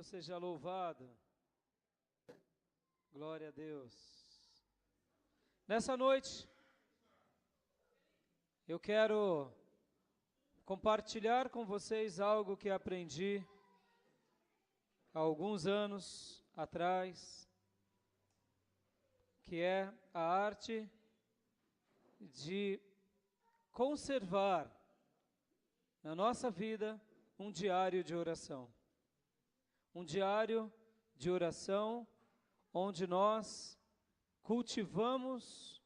Deus seja louvado. Glória a Deus. Nessa noite, eu quero compartilhar com vocês algo que aprendi há alguns anos atrás, que é a arte de conservar na nossa vida um diário de oração. Um diário de oração onde nós cultivamos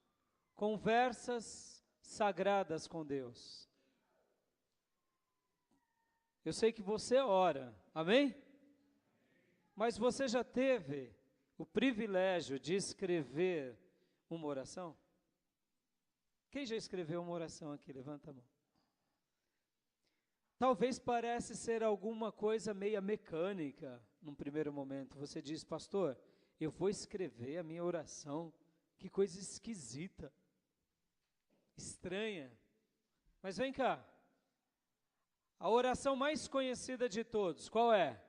conversas sagradas com Deus. Eu sei que você ora, amém? Mas você já teve o privilégio de escrever uma oração? Quem já escreveu uma oração aqui? Levanta a mão. Talvez pareça ser alguma coisa meia mecânica num primeiro momento. Você diz, pastor, eu vou escrever a minha oração. Que coisa esquisita, estranha. Mas vem cá. A oração mais conhecida de todos, qual é?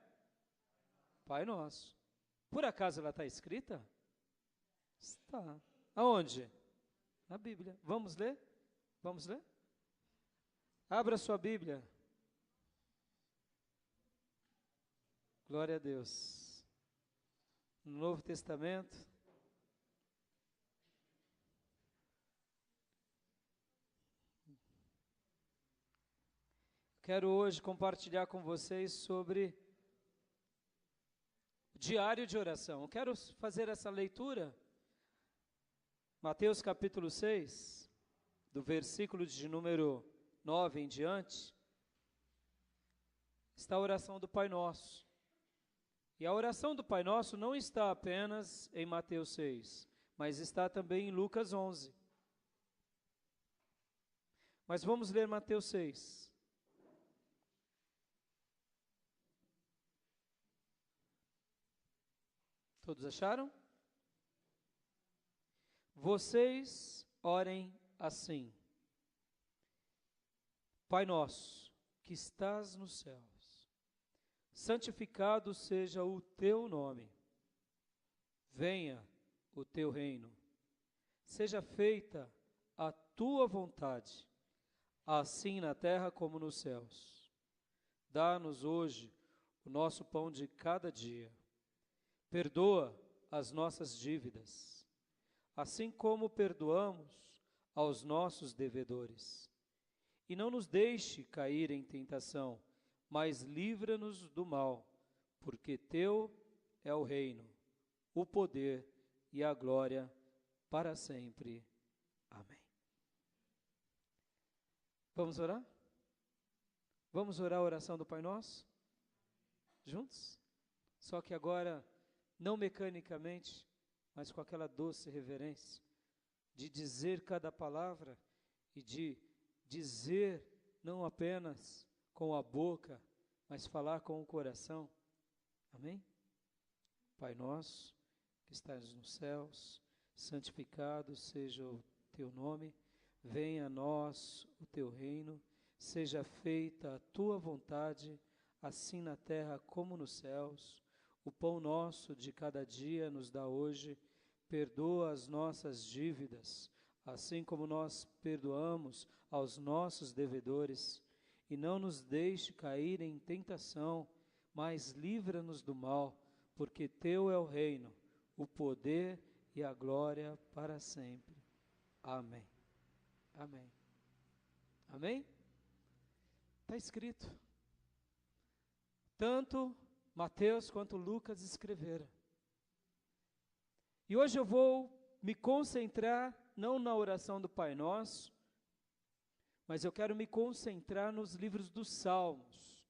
Pai Nosso. Por acaso ela está escrita? Está. Aonde? Na Bíblia. Vamos ler? Vamos ler? Abra sua Bíblia. Glória a Deus. No Novo Testamento. Quero hoje compartilhar com vocês sobre diário de oração. Eu quero fazer essa leitura. Mateus capítulo 6, do versículo de número 9 em diante, está a oração do Pai Nosso. E a oração do Pai Nosso não está apenas em Mateus 6, mas está também em Lucas 11. Mas vamos ler Mateus 6. Todos acharam? Vocês orem assim: Pai nosso, que estás nos céus, santificado seja o teu nome. Venha o teu reino. Seja feita a tua vontade, assim na terra como nos céus. Dá-nos hoje o nosso pão de cada dia. Perdoa as nossas dívidas, assim como perdoamos aos nossos devedores. E não nos deixe cair em tentação, mas livra-nos do mal, porque teu é o reino, o poder e a glória para sempre. Amém. Vamos orar? Vamos orar a oração do Pai Nosso? Juntos? Só que agora, não mecanicamente, mas com aquela doce reverência, de dizer cada palavra e de dizer não apenas com a boca, mas falar com o coração. Amém? Pai nosso, que estás nos céus, santificado seja o teu nome, venha a nós o teu reino, seja feita a tua vontade, assim na terra como nos céus. O pão nosso de cada dia nos dá hoje, perdoa as nossas dívidas, assim como nós perdoamos aos nossos devedores, e não nos deixe cair em tentação, mas livra-nos do mal, porque teu é o reino, o poder e a glória para sempre. Amém. Amém. Amém? Está escrito. Tanto Mateus quanto Lucas escreveram. E hoje eu vou me concentrar não na oração do Pai Nosso, mas eu quero me concentrar nos livros dos Salmos.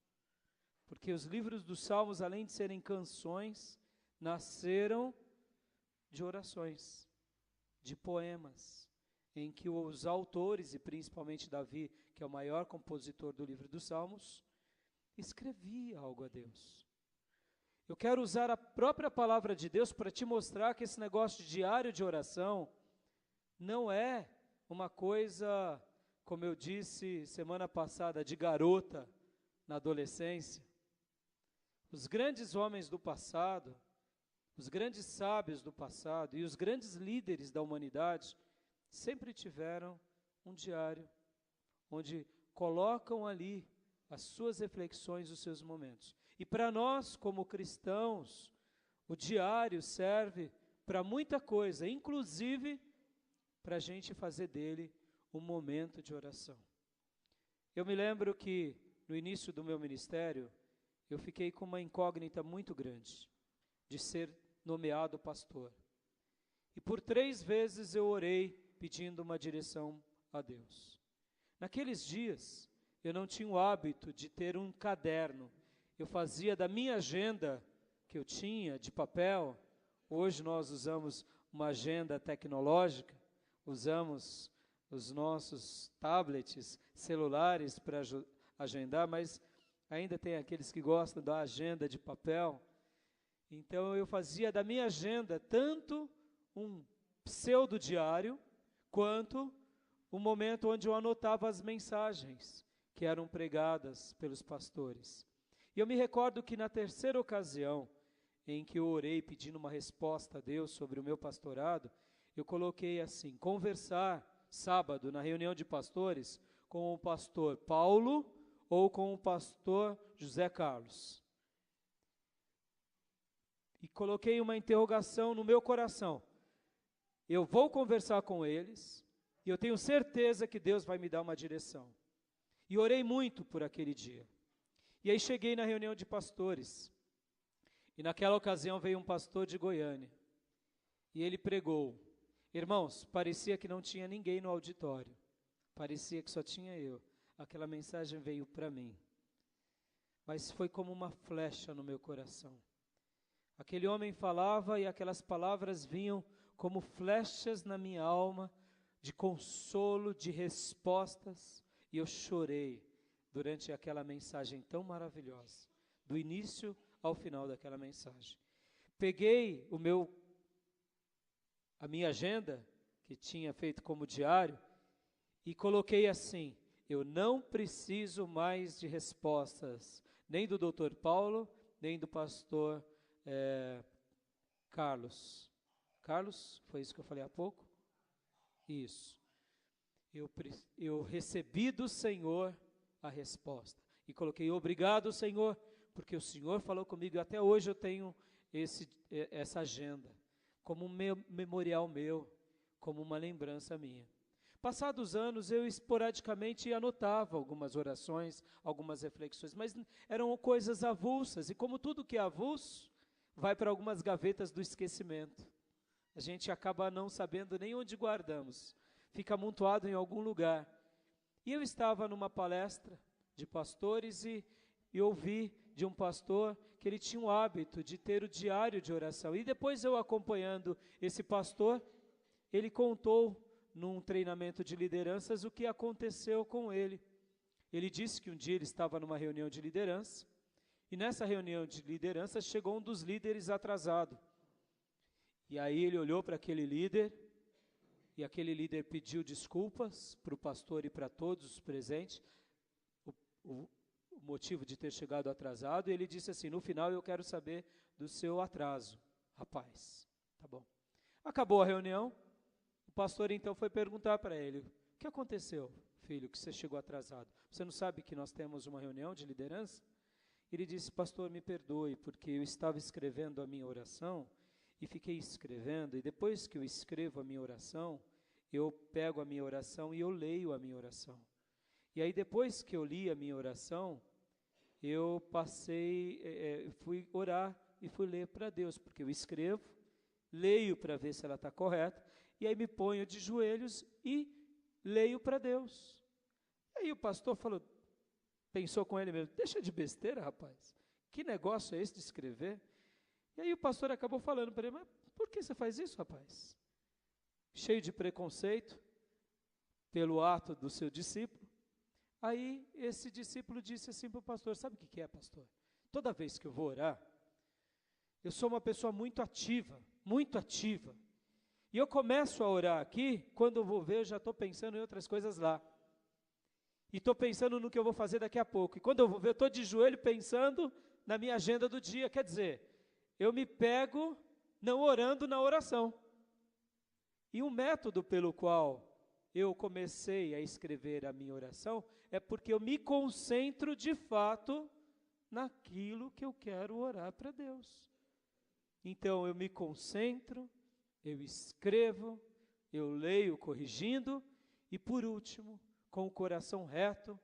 Porque os livros dos Salmos, além de serem canções, nasceram de orações, de poemas, em que os autores, e principalmente Davi, que é o maior compositor do livro dos Salmos, escrevia algo a Deus. Eu quero usar a própria palavra de Deus para te mostrar que esse negócio de diário de oração não é uma coisa, como eu disse semana passada, de garota na adolescência. Os grandes homens do passado, os grandes sábios do passado e os grandes líderes da humanidade sempre tiveram um diário, onde colocam ali as suas reflexões, os seus momentos. E para nós, como cristãos, o diário serve para muita coisa, inclusive para a gente fazer dele um momento de oração. Eu me lembro que no início do meu ministério, eu fiquei com uma incógnita muito grande de ser nomeado pastor. E por 3 vezes eu orei pedindo uma direção a Deus. Naqueles dias, eu não tinha o hábito de ter um caderno. Eu fazia da minha agenda que eu tinha de papel. Hoje nós usamos uma agenda tecnológica, usamos os nossos tablets, celulares para agendar, mas ainda tem aqueles que gostam da agenda de papel. Então eu fazia da minha agenda tanto um pseudo-diário, quanto um momento onde eu anotava as mensagens que eram pregadas pelos pastores. E eu me recordo que na 3ª ocasião em que eu orei pedindo uma resposta a Deus sobre o meu pastorado, eu coloquei assim: conversar sábado na reunião de pastores com o pastor Paulo ou com o pastor José Carlos. E coloquei uma interrogação no meu coração. Eu vou conversar com eles e eu tenho certeza que Deus vai me dar uma direção. E orei muito por aquele dia. E aí cheguei na reunião de pastores. E naquela ocasião veio um pastor de Goiânia. E ele pregou. Irmãos, parecia que não tinha ninguém no auditório. Parecia que só tinha eu. Aquela mensagem veio para mim. Mas foi como uma flecha no meu coração. Aquele homem falava e aquelas palavras vinham como flechas na minha alma, de consolo, de respostas. E eu chorei durante aquela mensagem tão maravilhosa, do início ao final daquela mensagem. Peguei a minha agenda, que tinha feito como diário, e coloquei assim: eu não preciso mais de respostas, nem do Dr. Paulo, nem do pastor Carlos. Carlos, foi isso que eu falei há pouco? Isso. Eu recebi do Senhor a resposta. E coloquei: obrigado, Senhor, porque o Senhor falou comigo e até hoje eu tenho essa agenda, como um memorial meu, como uma lembrança minha. Passados anos, eu esporadicamente anotava algumas orações, algumas reflexões, mas eram coisas avulsas, e como tudo que é avulso, vai para algumas gavetas do esquecimento. A gente acaba não sabendo nem onde guardamos, fica amontoado em algum lugar. E eu estava numa palestra de pastores e ouvi de um pastor que ele tinha o hábito de ter o diário de oração. E depois eu acompanhando esse pastor, ele contou num treinamento de lideranças o que aconteceu com ele. Ele disse que um dia ele estava numa reunião de liderança, e nessa reunião de liderança chegou um dos líderes atrasado. E aí ele olhou para aquele líder, e aquele líder pediu desculpas para o pastor e para todos os presentes, o motivo de ter chegado atrasado, e ele disse assim: no final eu quero saber do seu atraso, rapaz. Tá bom. Acabou a reunião, o pastor então foi perguntar para ele: o que aconteceu, filho, que você chegou atrasado? Você não sabe que nós temos uma reunião de liderança? Ele disse: pastor, me perdoe, porque eu estava escrevendo a minha oração, e fiquei escrevendo, e depois que eu escrevo a minha oração, eu pego a minha oração e eu leio a minha oração. E aí depois que eu li a minha oração, eu fui orar e fui ler para Deus, porque eu escrevo, leio para ver se ela está correta, e aí me ponho de joelhos e leio para Deus. Aí o pastor pensou com ele mesmo: deixa de besteira, rapaz, que negócio é esse de escrever? E aí o pastor acabou falando para ele: mas por que você faz isso, rapaz? Cheio de preconceito pelo ato do seu discípulo. Aí esse discípulo disse assim para o pastor: sabe o que é, pastor? Toda vez que eu vou orar, eu sou uma pessoa muito ativa, e eu começo a orar aqui, quando eu vou ver, eu já estou pensando em outras coisas lá. E estou pensando no que eu vou fazer daqui a pouco. E quando eu vou ver, eu estou de joelho pensando na minha agenda do dia. Quer dizer, eu me pego não orando na oração. E o método pelo qual eu comecei a escrever a minha oração é porque eu me concentro de fato naquilo que eu quero orar para Deus. Então eu me concentro, eu escrevo, eu leio corrigindo e por último, com o coração reto,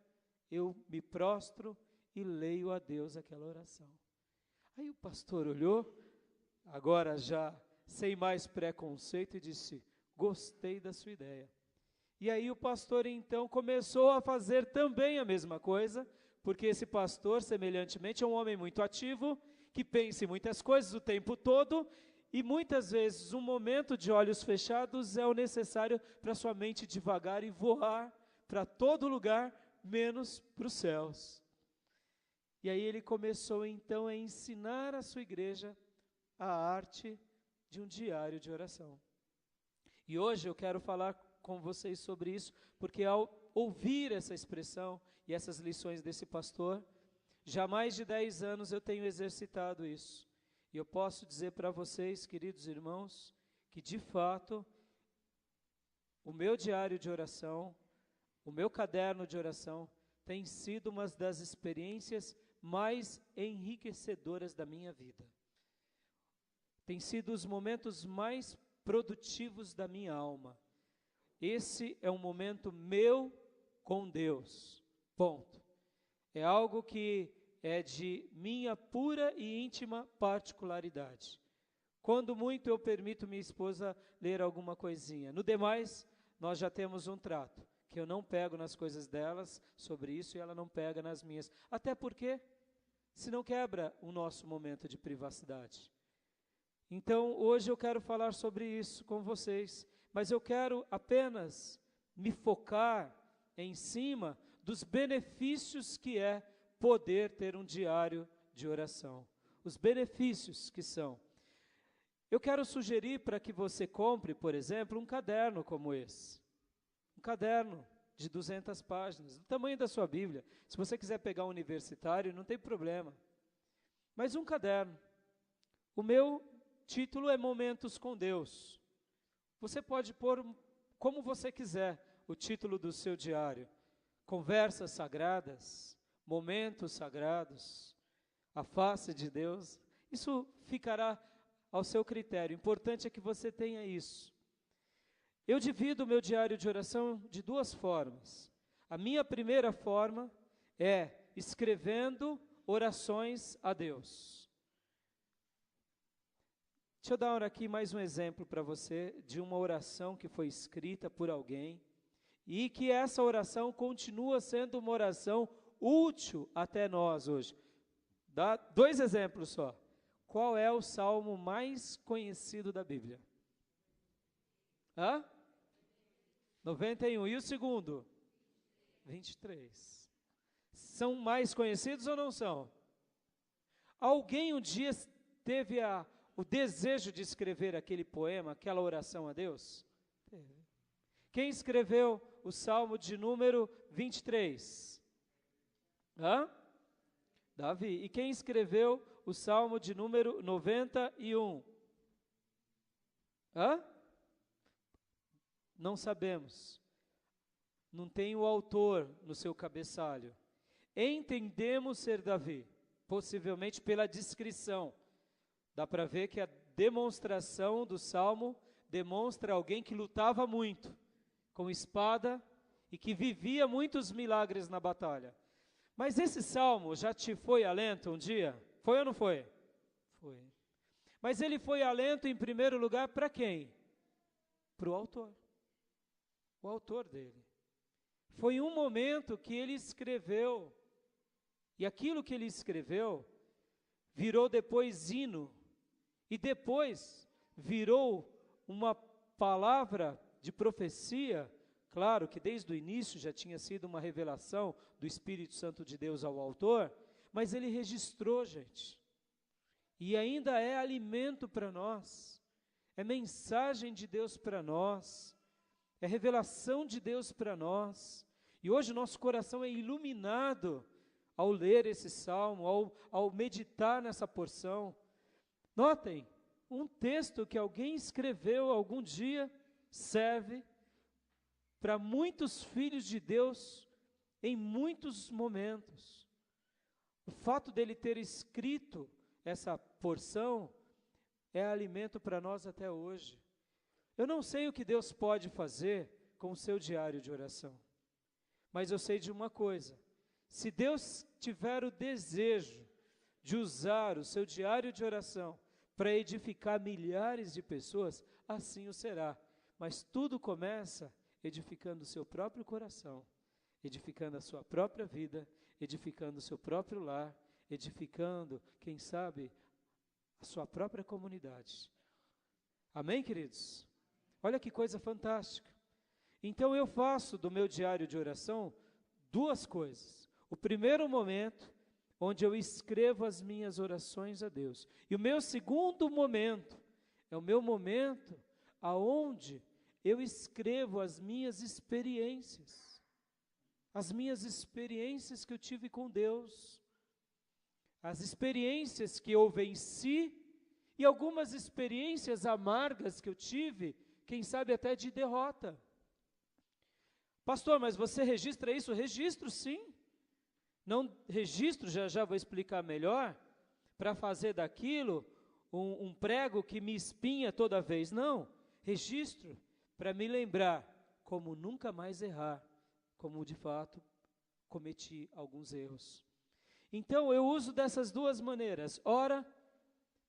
eu me prostro e leio a Deus aquela oração. Aí o pastor olhou, agora já sem mais preconceito, e disse: gostei da sua ideia. E aí o pastor então começou a fazer também a mesma coisa, porque esse pastor, semelhantemente, é um homem muito ativo, que pensa em muitas coisas o tempo todo, e muitas vezes um momento de olhos fechados é o necessário para sua mente devagar e voar para todo lugar, menos para os céus. E aí ele começou então a ensinar à sua igreja a arte de um diário de oração. E hoje eu quero falar com vocês sobre isso, porque ao ouvir essa expressão e essas lições desse pastor, já há mais de 10 anos eu tenho exercitado isso. E eu posso dizer para vocês, queridos irmãos, que de fato, o meu diário de oração, o meu caderno de oração, tem sido uma das experiências mais enriquecedoras da minha vida. Tem sido os momentos mais produtivos da minha alma. Esse é um momento meu com Deus, ponto. É algo que é de minha pura e íntima particularidade. Quando muito eu permito minha esposa ler alguma coisinha. No demais, nós já temos um trato, que eu não pego nas coisas delas sobre isso e ela não pega nas minhas. Até porque, senão quebra o nosso momento de privacidade. Então, hoje eu quero falar sobre isso com vocês, mas eu quero apenas me focar em cima dos benefícios que é poder ter um diário de oração. Os benefícios que são. Eu quero sugerir para que você compre, por exemplo, um caderno como esse. Um caderno de 200 páginas, do tamanho da sua Bíblia. Se você quiser pegar um universitário, não tem problema. Mas um caderno. O meu título é Momentos com Deus. Você pode pôr como você quiser o título do seu diário. Conversas sagradas, momentos sagrados, a face de Deus. Isso ficará ao seu critério. O importante é que você tenha isso. Eu divido o meu diário de oração de duas formas. A minha primeira forma é escrevendo orações a Deus. Deixa eu dar aqui mais um exemplo para você de uma oração que foi escrita por alguém e que essa oração continua sendo uma oração útil até nós hoje. Dá 2 exemplos só. Qual é o salmo mais conhecido da Bíblia? 91. E o segundo? 23. São mais conhecidos ou não são? Alguém um dia teve o desejo de escrever aquele poema, aquela oração a Deus? Quem escreveu o Salmo de número 23? Davi. E quem escreveu o Salmo de número 91? Não sabemos. Não tem o autor no seu cabeçalho. Entendemos ser Davi, possivelmente pela descrição. Dá para ver que a demonstração do Salmo demonstra alguém que lutava muito, com espada, e que vivia muitos milagres na batalha. Mas esse Salmo já te foi alento um dia? Foi ou não foi? Foi. Mas ele foi alento em primeiro lugar para quem? Para o autor. O autor dele. Foi um momento que ele escreveu, e aquilo que ele escreveu virou depois hino, e depois virou uma palavra de profecia. Claro que desde o início já tinha sido uma revelação do Espírito Santo de Deus ao autor, mas ele registrou, gente, e ainda é alimento para nós, é mensagem de Deus para nós, é revelação de Deus para nós, e hoje o nosso coração é iluminado ao ler esse salmo, ao meditar nessa porção. Notem, um texto que alguém escreveu algum dia serve para muitos filhos de Deus em muitos momentos. O fato dele ter escrito essa porção é alimento para nós até hoje. Eu não sei o que Deus pode fazer com o seu diário de oração, mas eu sei de uma coisa: se Deus tiver o desejo de usar o seu diário de oração para edificar milhares de pessoas, assim o será. Mas tudo começa edificando o seu próprio coração, edificando a sua própria vida, edificando o seu próprio lar, edificando, quem sabe, a sua própria comunidade. Amém, queridos? Olha que coisa fantástica. Então eu faço do meu diário de oração duas coisas. O primeiro momento, onde eu escrevo as minhas orações a Deus. E o meu segundo momento, é o meu momento aonde eu escrevo as minhas experiências. As minhas experiências que eu tive com Deus. As experiências que eu venci e algumas experiências amargas que eu tive, quem sabe até de derrota. Pastor, mas você registra isso? Registro, sim. Não registro, já vou explicar melhor, para fazer daquilo um prego que me espinha toda vez. Não, registro para me lembrar como nunca mais errar, como de fato cometi alguns erros. Então eu uso dessas duas maneiras. Ora,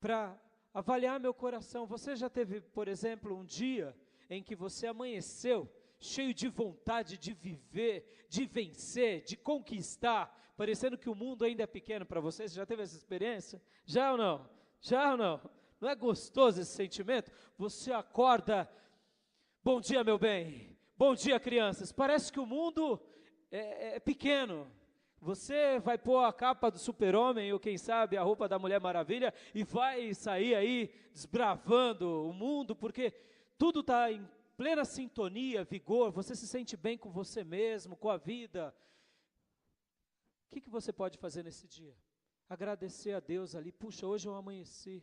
para avaliar meu coração. Você já teve, por exemplo, um dia em que você amanheceu cheio de vontade de viver, de vencer, de conquistar, parecendo que o mundo ainda é pequeno para você? Você já teve essa experiência? Já ou não? Já ou não? Não é gostoso esse sentimento? Você acorda, bom dia, meu bem, bom dia, crianças. Parece que o mundo é pequeno. Você vai pôr a capa do super-homem, ou quem sabe a roupa da Mulher Maravilha, e vai sair aí desbravando o mundo, porque tudo está em plena sintonia, vigor, você se sente bem com você mesmo, com a vida. O que você pode fazer nesse dia? Agradecer a Deus ali. Puxa, hoje eu amanheci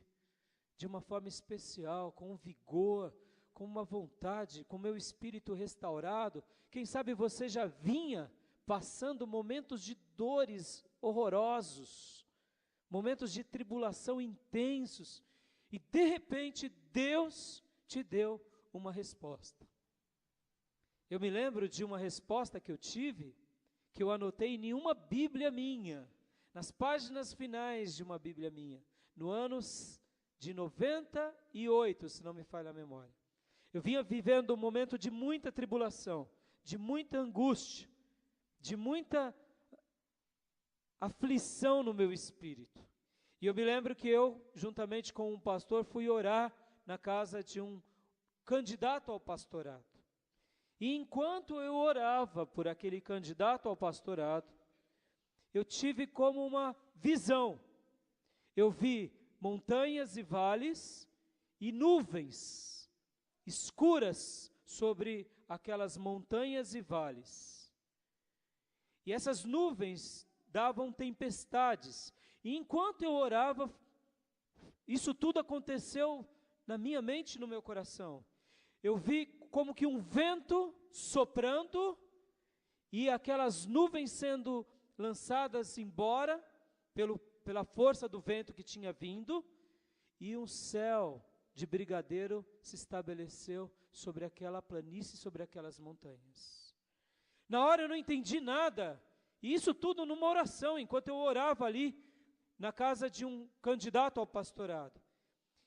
de uma forma especial, com um vigor, com uma vontade, com o meu espírito restaurado. Quem sabe você já vinha passando momentos de dores horrorosos, momentos de tribulação intensos, e de repente Deus te deu uma resposta. Eu me lembro de uma resposta que eu tive, que eu anotei em uma Bíblia minha, nas páginas finais de uma Bíblia minha, no ano de 98, se não me falha a memória. Eu vinha vivendo um momento de muita tribulação, de muita angústia, de muita aflição no meu espírito. E eu me lembro que eu, juntamente com um pastor, fui orar na casa de um candidato ao pastorado. E enquanto eu orava por aquele candidato ao pastorado, eu tive como uma visão. Eu vi montanhas e vales e nuvens escuras sobre aquelas montanhas e vales. E essas nuvens davam tempestades. E enquanto eu orava, isso tudo aconteceu na minha mente e no meu coração. Eu vi como que um vento soprando e aquelas nuvens sendo lançadas embora pela força do vento que tinha vindo, e um céu de brigadeiro se estabeleceu sobre aquela planície, sobre aquelas montanhas. Na hora eu não entendi nada, e isso tudo numa oração, enquanto eu orava ali na casa de um candidato ao pastorado.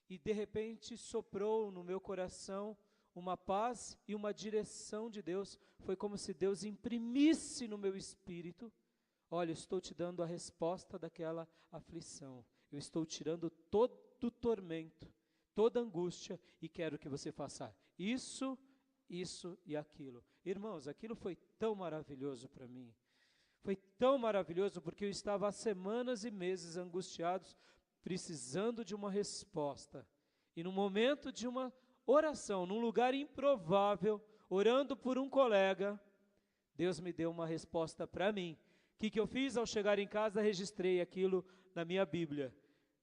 E de repente soprou no meu coração uma paz e uma direção de Deus. Foi como se Deus imprimisse no meu espírito: olha, eu estou te dando a resposta daquela aflição. Eu estou tirando todo o tormento, toda angústia, e quero que você faça isso, isso e aquilo. Irmãos, aquilo foi tão maravilhoso para mim. Foi tão maravilhoso porque eu estava há semanas e meses angustiados, precisando de uma resposta. E no momento de uma oração, num lugar improvável, orando por um colega, Deus me deu uma resposta para mim, que eu fiz? Ao chegar em casa, registrei aquilo na minha Bíblia.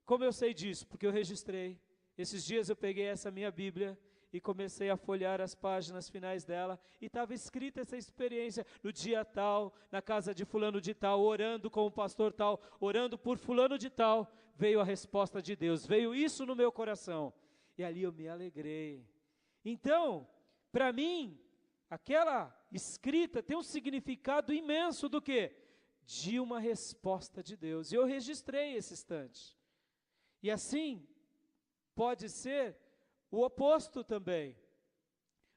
Como eu sei disso? Porque eu registrei. Esses dias eu peguei essa minha Bíblia e comecei a folhear as páginas finais dela, e estava escrita essa experiência, no dia tal, na casa de fulano de tal, orando com o pastor tal, orando por fulano de tal, veio a resposta de Deus, veio isso no meu coração, e ali eu me alegrei. Então, para mim, aquela escrita tem um significado imenso do quê? De uma resposta de Deus, e eu registrei esse instante. E assim, pode ser o oposto também.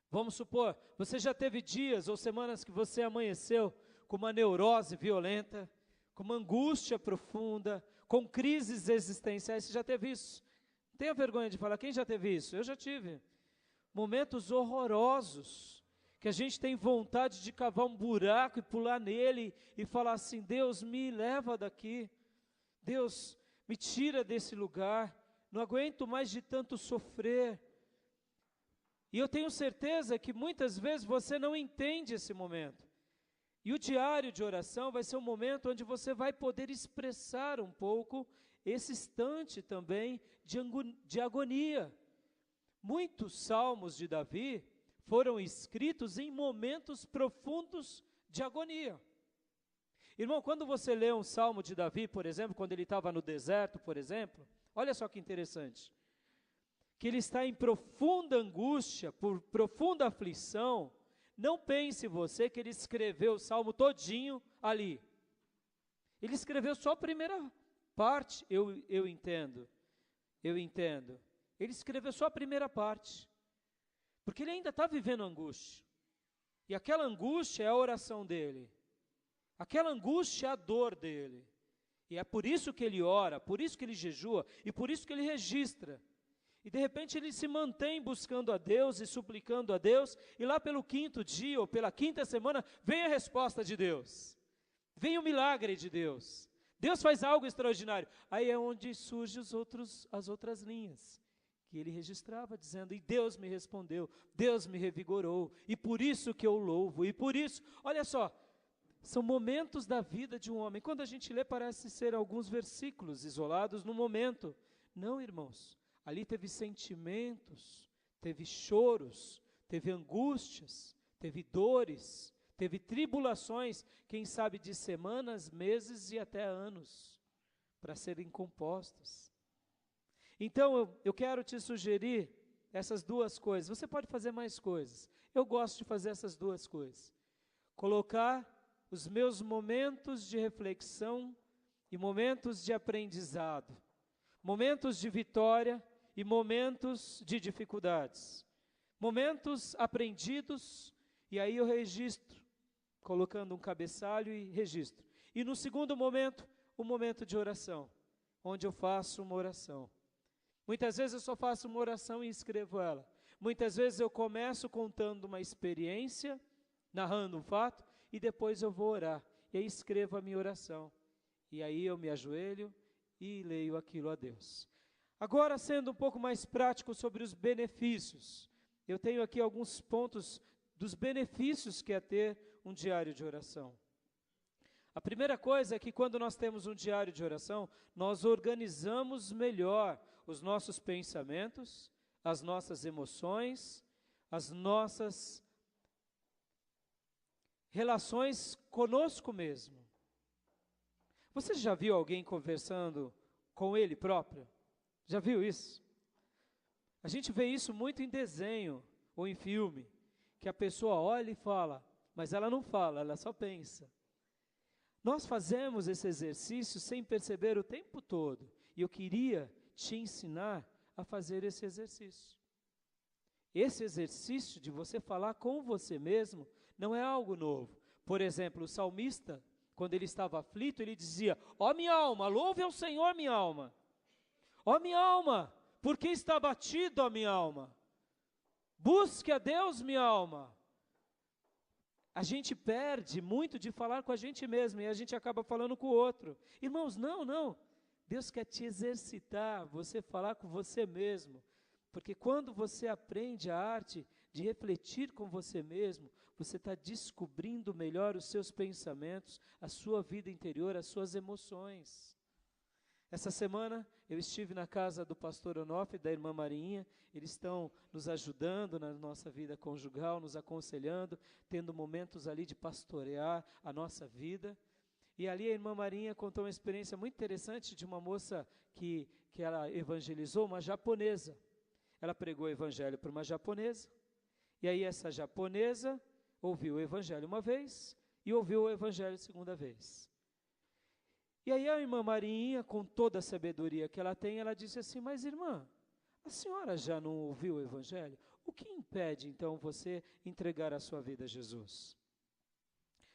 Vamos supor, você já teve dias ou semanas que você amanheceu com uma neurose violenta, com uma angústia profunda, com crises existenciais. Você já teve isso? Não tenha vergonha de falar, quem já teve isso? Eu já tive. Momentos horrorosos, que a gente tem vontade de cavar um buraco e pular nele e falar assim: Deus, me leva daqui. Deus, me tira desse lugar. Não aguento mais de tanto sofrer. E eu tenho certeza que muitas vezes você não entende esse momento. E o diário de oração vai ser um momento onde você vai poder expressar um pouco esse instante também de agonia. Muitos salmos de Davi foram escritos em momentos profundos de agonia. Irmão, quando você lê um salmo de Davi, por exemplo, quando ele estava no deserto, por exemplo, olha só que interessante, que ele está em profunda angústia, por profunda aflição. Não pense você que ele escreveu o salmo todinho ali. Ele escreveu só a primeira parte, eu entendo. Ele escreveu só a primeira parte, porque ele ainda está vivendo angústia. E aquela angústia é a oração dele. Aquela angústia é a dor dele. E é por isso que ele ora, por isso que ele jejua, e por isso que ele registra. E de repente ele se mantém buscando a Deus e suplicando a Deus, e lá pelo 5º dia, ou pela 5ª semana, vem a resposta de Deus. Vem o milagre de Deus. Deus faz algo extraordinário. Aí é onde surgem as outras linhas, que ele registrava, dizendo: e Deus me respondeu, Deus me revigorou, e por isso que eu louvo, e por isso, olha só, são momentos da vida de um homem. Quando a gente lê, parece ser alguns versículos isolados no momento. Não, irmãos, ali teve sentimentos, teve choros, teve angústias, teve dores, teve tribulações, quem sabe de semanas, meses e até anos, para serem compostas. Então, eu quero te sugerir essas duas coisas. Você pode fazer mais coisas. Eu gosto de fazer essas duas coisas. Colocar os meus momentos de reflexão e momentos de aprendizado, momentos de vitória e momentos de dificuldades, momentos aprendidos, e aí eu registro, colocando um cabeçalho e registro. E no segundo momento, o momento de oração, onde eu faço uma oração. Muitas vezes eu só faço uma oração e escrevo ela. Muitas vezes eu começo contando uma experiência, narrando um fato, e depois eu vou orar, e aí escrevo a minha oração. E aí eu me ajoelho e leio aquilo a Deus. Agora, sendo um pouco mais prático sobre os benefícios, eu tenho aqui alguns pontos dos benefícios que é ter um diário de oração. A primeira coisa é que quando nós temos um diário de oração, nós organizamos melhor os nossos pensamentos, as nossas emoções, as nossas relações conosco mesmo. Você já viu alguém conversando com ele próprio? Já viu isso? A gente vê isso muito em desenho ou em filme, que a pessoa olha e fala, mas ela não fala, ela só pensa. Nós fazemos esse exercício sem perceber o tempo todo, e eu queria te ensinar a fazer esse exercício. Esse exercício de você falar com você mesmo não é algo novo. Por exemplo, o salmista, quando ele estava aflito, ele dizia: ó minha alma, louve ao Senhor, minha alma. Ó minha alma, por que está abatido a minha alma? Busque a Deus, minha alma. A gente perde muito de falar com a gente mesmo e a gente acaba falando com o outro. Irmãos, não. Deus quer te exercitar, você falar com você mesmo. Porque quando você aprende a arte de refletir com você mesmo, você está descobrindo melhor os seus pensamentos, a sua vida interior, as suas emoções. Essa semana eu estive na casa do pastor Onofre e da irmã Marinha, eles estão nos ajudando na nossa vida conjugal, nos aconselhando, tendo momentos ali de pastorear a nossa vida. E ali a irmã Marinha contou uma experiência muito interessante de uma moça que ela evangelizou, uma japonesa. Ela pregou o evangelho para uma japonesa, e aí essa japonesa ouviu o evangelho uma vez e ouviu o evangelho segunda vez. E aí a irmã Marinha, com toda a sabedoria que ela tem, ela disse assim: mas irmã, a senhora já não ouviu o evangelho? O que impede então você entregar a sua vida a Jesus?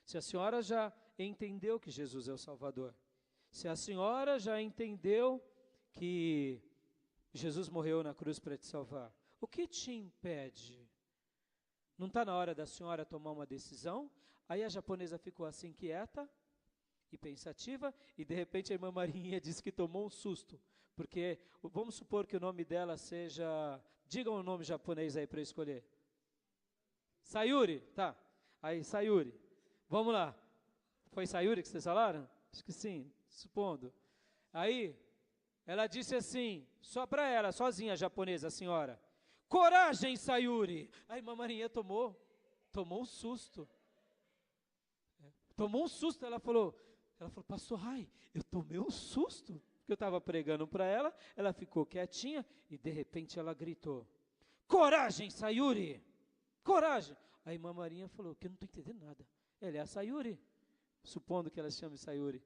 Se a senhora já entendeu que Jesus é o Salvador, se a senhora já entendeu que Jesus morreu na cruz para te salvar, o que te impede? Não está na hora da senhora tomar uma decisão? Aí a japonesa ficou assim quieta e pensativa, e de repente a irmã Marinha disse que tomou um susto, porque vamos supor que o nome dela seja, digam o nome japonês aí para eu escolher. Sayuri, tá, aí Sayuri, vamos lá, foi Sayuri que vocês falaram? Acho que sim, supondo. Aí ela disse assim, só para ela, sozinha, a japonesa, a senhora: coragem, Sayuri! A irmã Marinha tomou um susto. Tomou um susto, ela falou, pastor Rai, eu tomei um susto, porque eu estava pregando para ela, ela ficou quietinha, e de repente ela gritou: coragem, Sayuri! Coragem! A irmã Marinha falou, que eu não estou entendendo nada. Ela é a Sayuri, supondo que ela se chame Sayuri.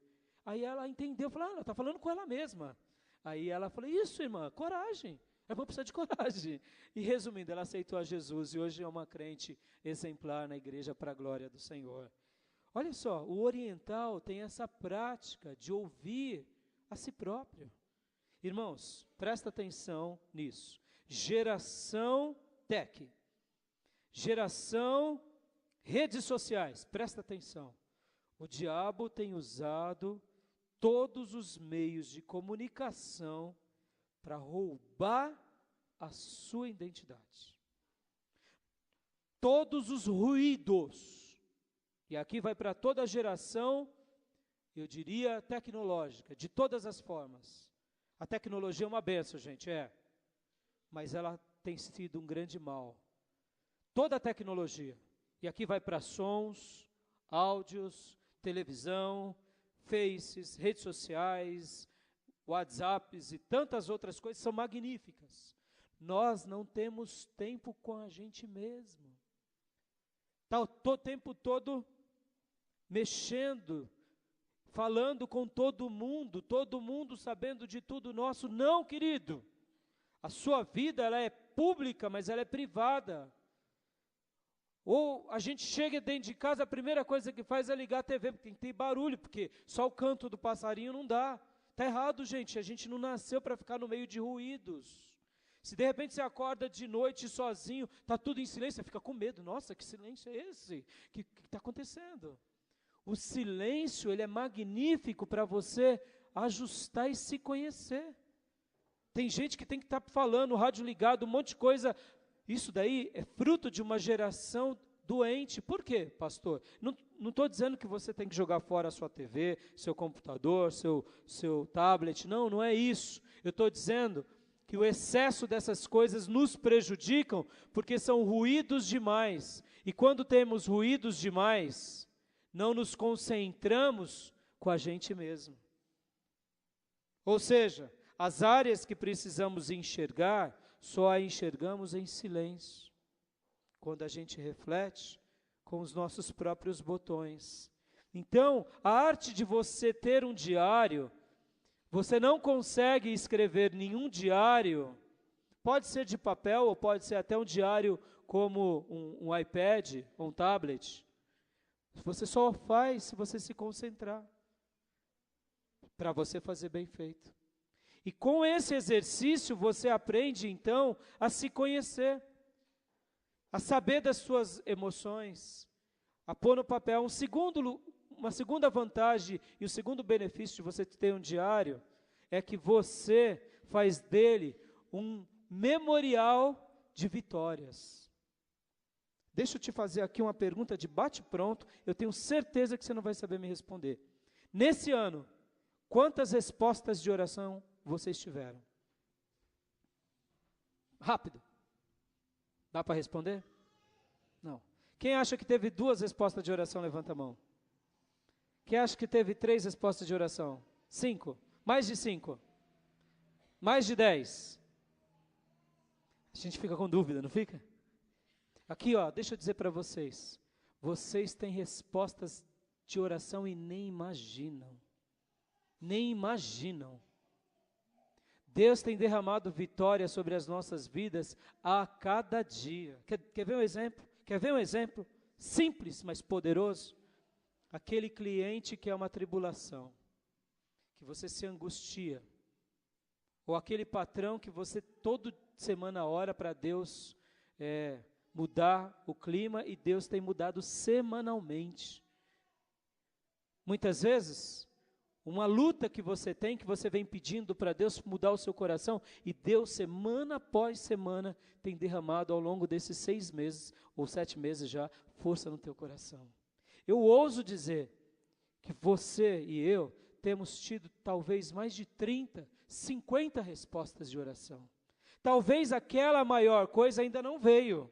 Aí ela entendeu, falou, ela está falando com ela mesma. Aí ela falou, isso irmã, coragem, eu vou precisar de coragem. E resumindo, ela aceitou a Jesus, e hoje é uma crente exemplar na igreja para a glória do Senhor. Olha só, o oriental tem essa prática de ouvir a si próprio. Irmãos, presta atenção nisso. Geração tech, geração redes sociais, presta atenção. O diabo tem usado todos os meios de comunicação para roubar a sua identidade. Todos os ruídos, e aqui vai para toda a geração, eu diria tecnológica, de todas as formas. A tecnologia é uma bênção, gente, mas ela tem sido um grande mal. Toda a tecnologia, e aqui vai para sons, áudios, televisão, faces, redes sociais, WhatsApps e tantas outras coisas, são magníficas. Nós não temos tempo com a gente mesmo. Está o tempo todo mexendo, falando com todo mundo sabendo de tudo nosso. Não, querido, a sua vida ela é pública, mas ela é privada. Ou a gente chega dentro de casa, a primeira coisa que faz é ligar a TV, porque tem barulho, porque só o canto do passarinho não dá. Está errado, gente, a gente não nasceu para ficar no meio de ruídos. Se de repente você acorda de noite sozinho, está tudo em silêncio, você fica com medo. Nossa, que silêncio é esse? O que está acontecendo? O silêncio, ele é magnífico para você ajustar e se conhecer. Tem gente que tem que estar falando, o rádio ligado, um monte de coisa. Isso daí é fruto de uma geração doente. Por quê, pastor? Não estou dizendo que você tem que jogar fora a sua TV, seu computador, seu tablet. Não é isso. Eu estou dizendo que o excesso dessas coisas nos prejudicam, porque são ruídos demais. E quando temos ruídos demais, não nos concentramos com a gente mesmo. Ou seja, as áreas que precisamos enxergar, só a enxergamos em silêncio, quando a gente reflete com os nossos próprios botões. Então, a arte de você ter um diário, você não consegue escrever nenhum diário, pode ser de papel ou pode ser até um diário como um iPad ou um tablet. Você só faz se você se concentrar, para você fazer bem feito. E com esse exercício você aprende então a se conhecer, a saber das suas emoções, a pôr no papel. Uma segunda vantagem e o segundo benefício de você ter um diário é que você faz dele um memorial de vitórias. Deixa eu te fazer aqui uma pergunta de bate-pronto, eu tenho certeza que você não vai saber me responder. Nesse ano, quantas respostas de oração vocês tiveram? Rápido. Dá para responder? Não. Quem acha que teve 2 respostas de oração, levanta a mão. Quem acha que teve 3 respostas de oração? 5? Mais de 5? Mais de 10? A gente fica com dúvida, não fica? Aqui, ó, deixa eu dizer para vocês. Vocês têm respostas de oração e nem imaginam. Nem imaginam. Deus tem derramado vitória sobre as nossas vidas a cada dia. Quer ver um exemplo? Quer ver um exemplo? Simples, mas poderoso. Aquele cliente que é uma tribulação, que você se angustia. Ou aquele patrão que você toda semana ora para Deus mudar o clima, e Deus tem mudado semanalmente. Muitas vezes, uma luta que você tem, que você vem pedindo para Deus mudar o seu coração, e Deus, semana após semana, tem derramado ao longo desses 6 meses, ou 7 meses já, força no teu coração. Eu ouso dizer que você e eu temos tido talvez mais de 30, 50 respostas de oração. Talvez aquela maior coisa ainda não veio,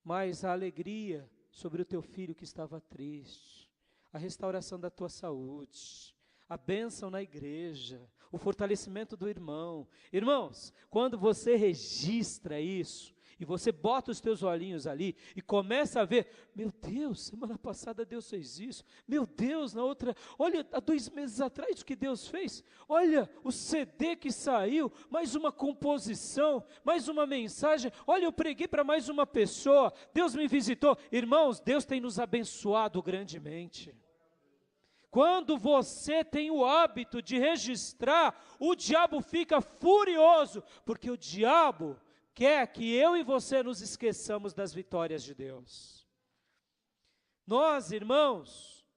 mas a alegria sobre o teu filho que estava triste, a restauração da tua saúde, a bênção na igreja, o fortalecimento do irmão. Irmãos, quando você registra isso, e você bota os teus olhinhos ali, e começa a ver, meu Deus, semana passada Deus fez isso, meu Deus, na outra, olha, há 2 meses atrás o que Deus fez, olha, o CD que saiu, mais uma composição, mais uma mensagem, olha, eu preguei para mais uma pessoa, Deus me visitou. Irmãos, Deus tem nos abençoado grandemente. Quando você tem o hábito de registrar, o diabo fica furioso, porque o diabo quer que eu e você nos esqueçamos das vitórias de Deus. Nós, irmãos,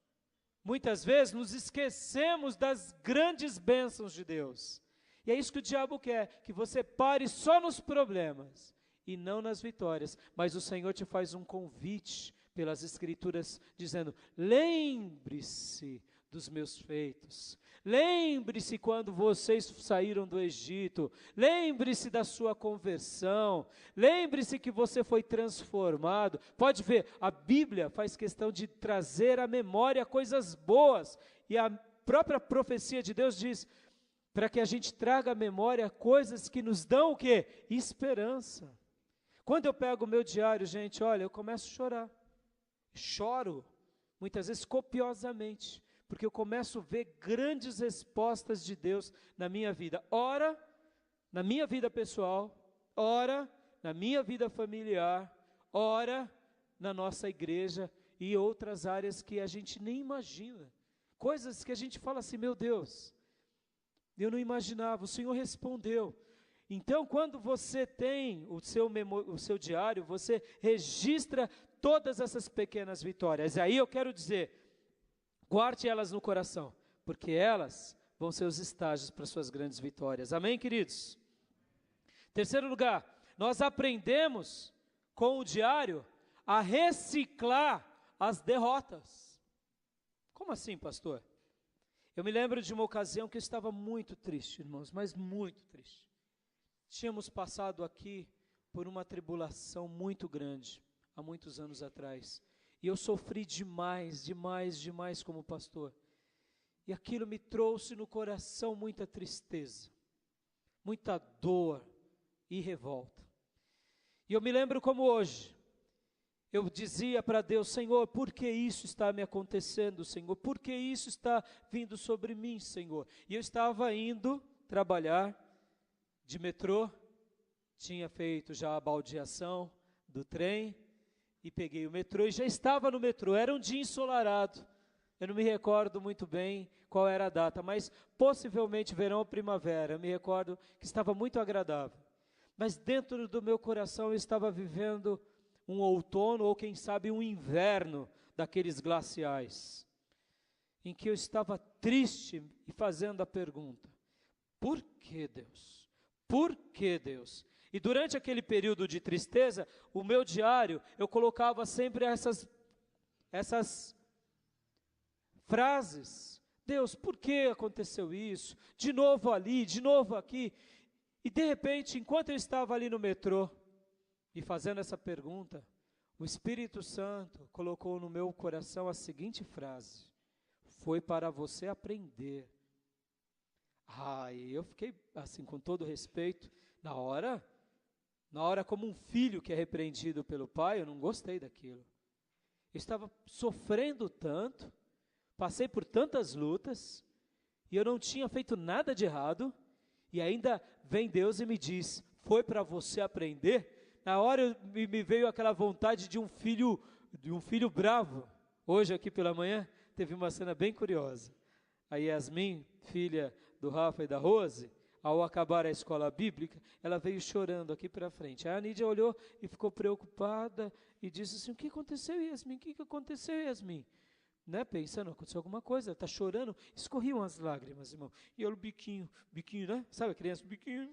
muitas vezes nos esquecemos das grandes bênçãos de Deus. E é isso que o diabo quer, que você pare só nos problemas e não nas vitórias. Mas o Senhor te faz um convite pelas Escrituras, dizendo: lembre-se dos meus feitos, lembre-se quando vocês saíram do Egito, lembre-se da sua conversão, lembre-se que você foi transformado. Pode ver, a Bíblia faz questão de trazer à memória coisas boas, e a própria profecia de Deus diz, para que a gente traga à memória coisas que nos dão o quê? Esperança. Quando eu pego o meu diário, gente, olha, eu começo a chorar. Choro, muitas vezes copiosamente, porque eu começo a ver grandes respostas de Deus na minha vida. Ora, na minha vida pessoal, ora, na minha vida familiar, ora, na nossa igreja e outras áreas que a gente nem imagina. Coisas que a gente fala assim, meu Deus, eu não imaginava, o Senhor respondeu. Então, quando você tem o seu diário, você registra todas essas pequenas vitórias. E aí eu quero dizer, guarde elas no coração, porque elas vão ser os estágios para suas grandes vitórias. Amém, queridos? Terceiro lugar, nós aprendemos com o diário a reciclar as derrotas. Como assim, pastor? Eu me lembro de uma ocasião que eu estava muito triste, irmãos, mas muito triste. Tínhamos passado aqui por uma tribulação muito grande, há muitos anos atrás, e eu sofri demais como pastor, e aquilo me trouxe no coração muita tristeza, muita dor e revolta. E eu me lembro como hoje, eu dizia para Deus: Senhor, por que isso está me acontecendo, Senhor? Por que isso está vindo sobre mim, Senhor? E eu estava indo trabalhar de metrô, tinha feito já a baldeação do trem, e peguei o metrô, e já estava no metrô, era um dia ensolarado, eu não me recordo muito bem qual era a data, mas possivelmente verão ou primavera, eu me recordo que estava muito agradável, mas dentro do meu coração eu estava vivendo um outono, ou quem sabe um inverno daqueles glaciais, em que eu estava triste e fazendo a pergunta: por que Deus? Por que Deus? E durante aquele período de tristeza, o meu diário, eu colocava sempre essas frases. Deus, por que aconteceu isso? De novo ali, de novo aqui. E de repente, enquanto eu estava ali no metrô, e fazendo essa pergunta, o Espírito Santo colocou no meu coração a seguinte frase: foi para você aprender. E eu fiquei assim, com todo respeito, na hora como um filho que é repreendido pelo pai, eu não gostei daquilo. Eu estava sofrendo tanto, passei por tantas lutas, e eu não tinha feito nada de errado, e ainda vem Deus e me diz, foi para você aprender? Na hora me veio aquela vontade de um filho bravo. Hoje aqui pela manhã, teve uma cena bem curiosa. A Yasmin, filha do Rafa e da Rose, ao acabar a escola bíblica, ela veio chorando aqui para frente. A Anídia olhou e ficou preocupada e disse assim, o que aconteceu, Yasmin? O que aconteceu, Yasmin? Né, pensando, aconteceu alguma coisa, está chorando, escorriam as lágrimas, irmão. E olha o biquinho, né? Sabe a criança, biquinho,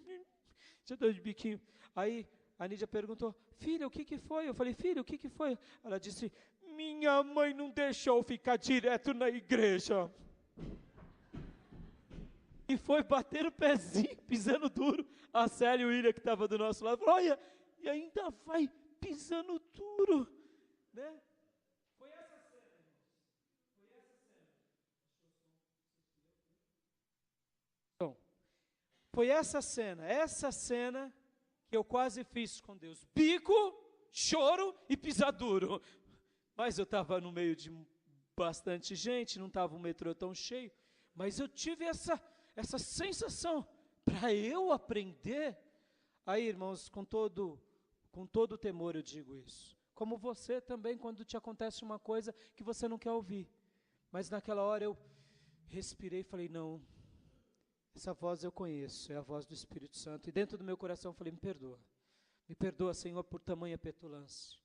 já deu de biquinho. Aí a Anídia perguntou, filha, o que foi? Eu falei, filha, o que foi? Ela disse, minha mãe não deixou ficar direto na igreja. E foi bater o pezinho, pisando duro. A Célia e o William, que estavam do nosso lado, falou, olha, e ainda vai pisando duro, né? Foi essa cena, irmãos. Foi essa cena. Então, foi essa cena que eu quase fiz com Deus. Bico, choro e pisar duro. Mas eu estava no meio de bastante gente, não estava o metrô tão cheio, mas eu tive essa sensação, para eu aprender. Aí, irmãos, com todo temor eu digo isso, como você também, quando te acontece uma coisa que você não quer ouvir, mas naquela hora eu respirei e falei, não, essa voz eu conheço, é a voz do Espírito Santo, e dentro do meu coração eu falei, me perdoa, Senhor, por tamanha petulância,